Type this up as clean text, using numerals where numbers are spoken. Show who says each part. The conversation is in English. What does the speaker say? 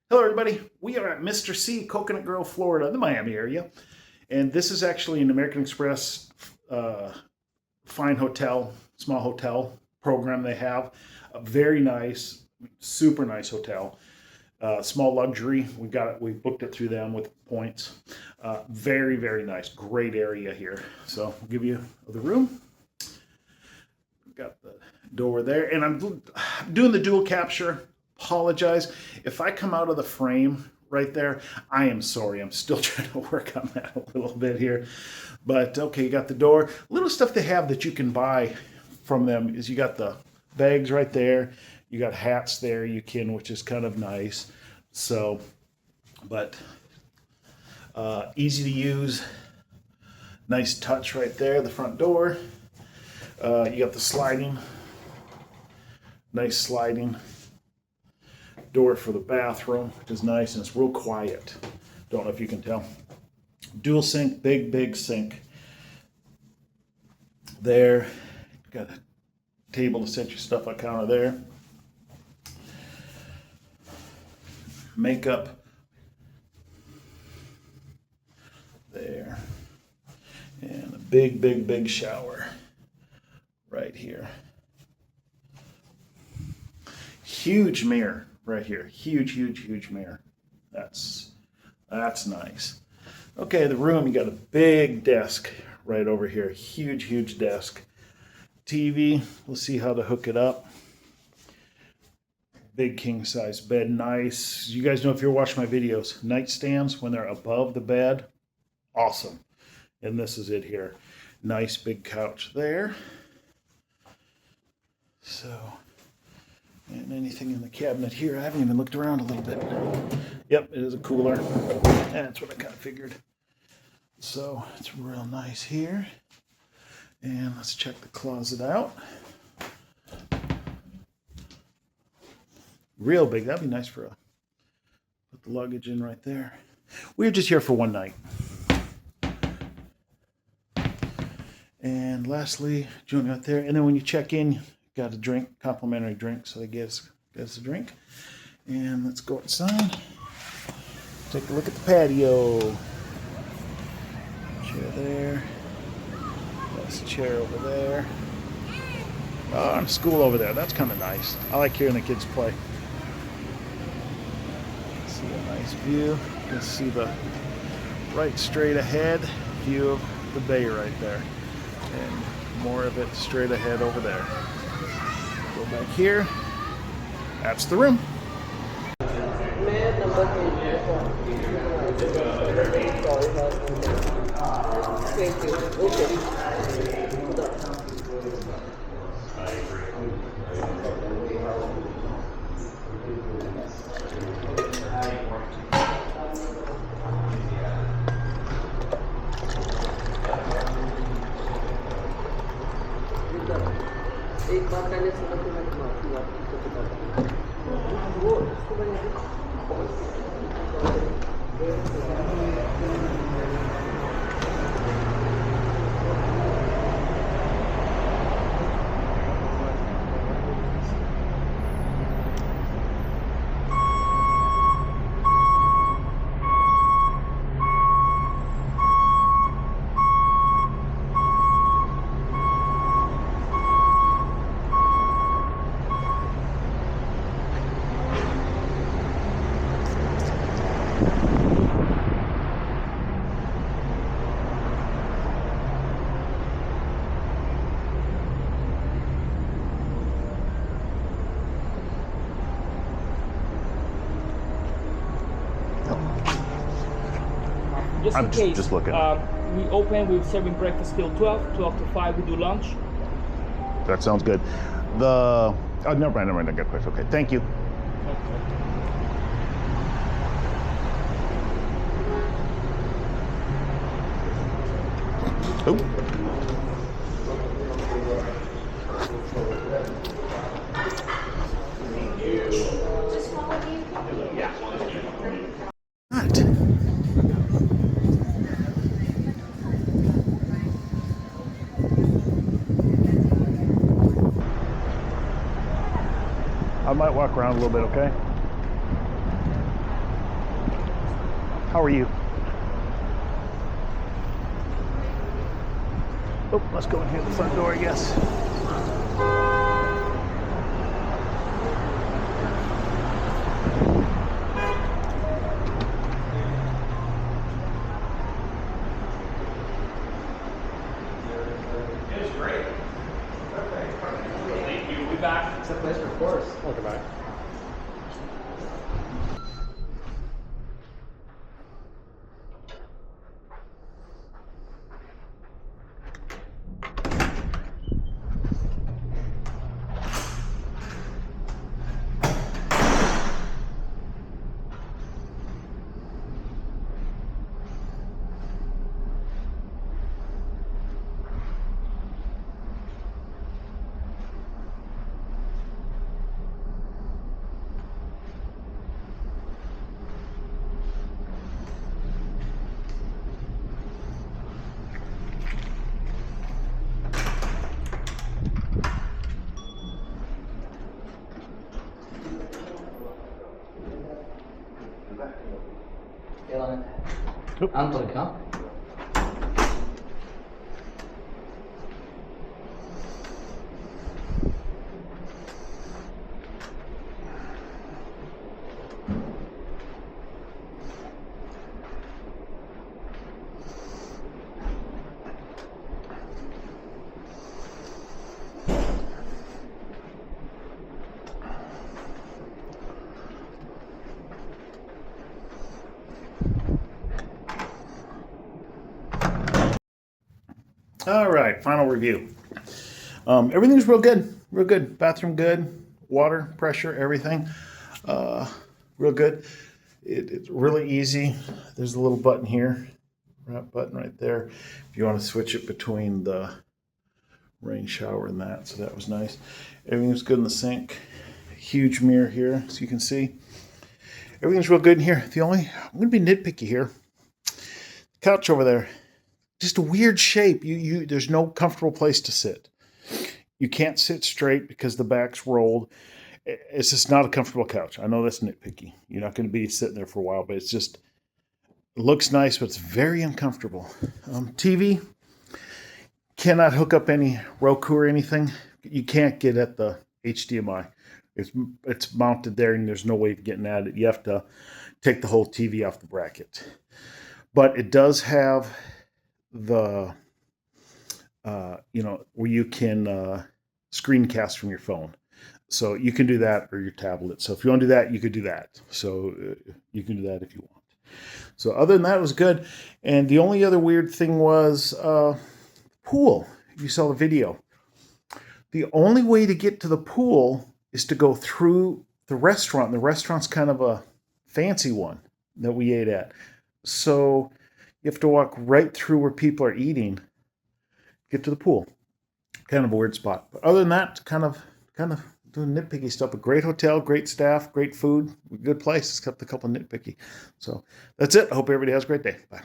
Speaker 1: Hello, everybody. We are at Mr. C, Coconut Grove, Florida, the Miami area. And this is actually an American Express fine hotel, small hotel program they have. A very nice, super nice hotel. Small luxury. We booked it through them with points. Very, very nice. Great area here. So I'll give you the room. Got the door there. And I'm doing the dual capture. Apologize if I come out of the frame right there. I am sorry. I'm still trying to work on that a little bit here. But okay, you got the door. Little stuff they have that you can buy from them is you got the bags right there. You got hats there you can, which is kind of nice. So, but easy to use. Nice touch right there, the front door. You got the sliding. Nice sliding door for the bathroom, which is nice, and it's real quiet. Don't know if you can tell. Dual sink, big sink there. Got a table to set your stuff on counter there. Makeup there. And a big shower right here. Huge mirror right here. Huge mirror. That's nice. Okay, the room, you got a big desk right over here. Huge desk. TV, we'll see how to hook it up. Big king size bed, nice. You guys know if you're watching my videos, nightstands when they're above the bed, awesome. And this is it here. Nice big couch there. So, and anything in the cabinet here, I haven't even looked around a little bit. Yep, it is a cooler. That's what I kind of figured. So it's real nice here. And let's check the closet out. Real big. That'd be nice for put the luggage in right there. We're just here for one night. And lastly, join out there. And then when you check in, got a drink, complimentary drink, so they give us a drink. And let's go outside. Take a look at the patio. Chair there. Nice chair over there. Oh, and a school over there. That's kind of nice. I like hearing the kids play. See a nice view. You can see the right straight ahead view of the bay right there. And more of it straight ahead over there. Go back here. That's the room.
Speaker 2: Thank you. Okay. एक बात करने से तो मैं माफी आपको बता वो उसको मैंने
Speaker 3: Just in case,
Speaker 1: just looking.
Speaker 3: We open, we're serving breakfast till 12 to 5 we do lunch.
Speaker 1: That sounds good. Oh, never mind, I got a question. Okay, thank you. Oh. What? I might walk around a little bit, okay? How are you? Oh, let's go in here the front door, I guess.
Speaker 3: It was great. Thank you. We'll be back.
Speaker 2: It's a pleasure, of course. Welcome back. Anton,
Speaker 1: All right, final review. Everything's real good. Bathroom good, water, pressure, everything, real good. It's really easy. There's a little button here, button right there, if you want to switch it between the rain shower and that. So that was nice. Everything's good in the sink. Huge mirror here, so you can see. Everything's real good in here. I'm gonna be nitpicky here. Couch over there. Just a weird shape. There's no comfortable place to sit. You can't sit straight because the back's rolled. It's just not a comfortable couch. I know that's nitpicky. You're not going to be sitting there for a while, but it looks nice, but it's very uncomfortable. TV, cannot hook up any Roku or anything. You can't get at the HDMI. It's mounted there, and there's no way of getting at it. You have to take the whole TV off the bracket. But it does have the where you can screencast from your phone, so you can do that, or your tablet. So if you want to do that, you could do that. So you can do that if you want. So other than that, it was good. And the only other weird thing was pool. You saw the video. The only way to get to the pool is to go through the restaurant. The restaurant's kind of a fancy one that we ate at, so you have to walk right through where people are eating, get to the pool. Kind of a weird spot. But other than that, kind of doing nitpicky stuff. A great hotel, great staff, great food, good place, except a couple nitpicky. So that's it. I hope everybody has a great day. Bye.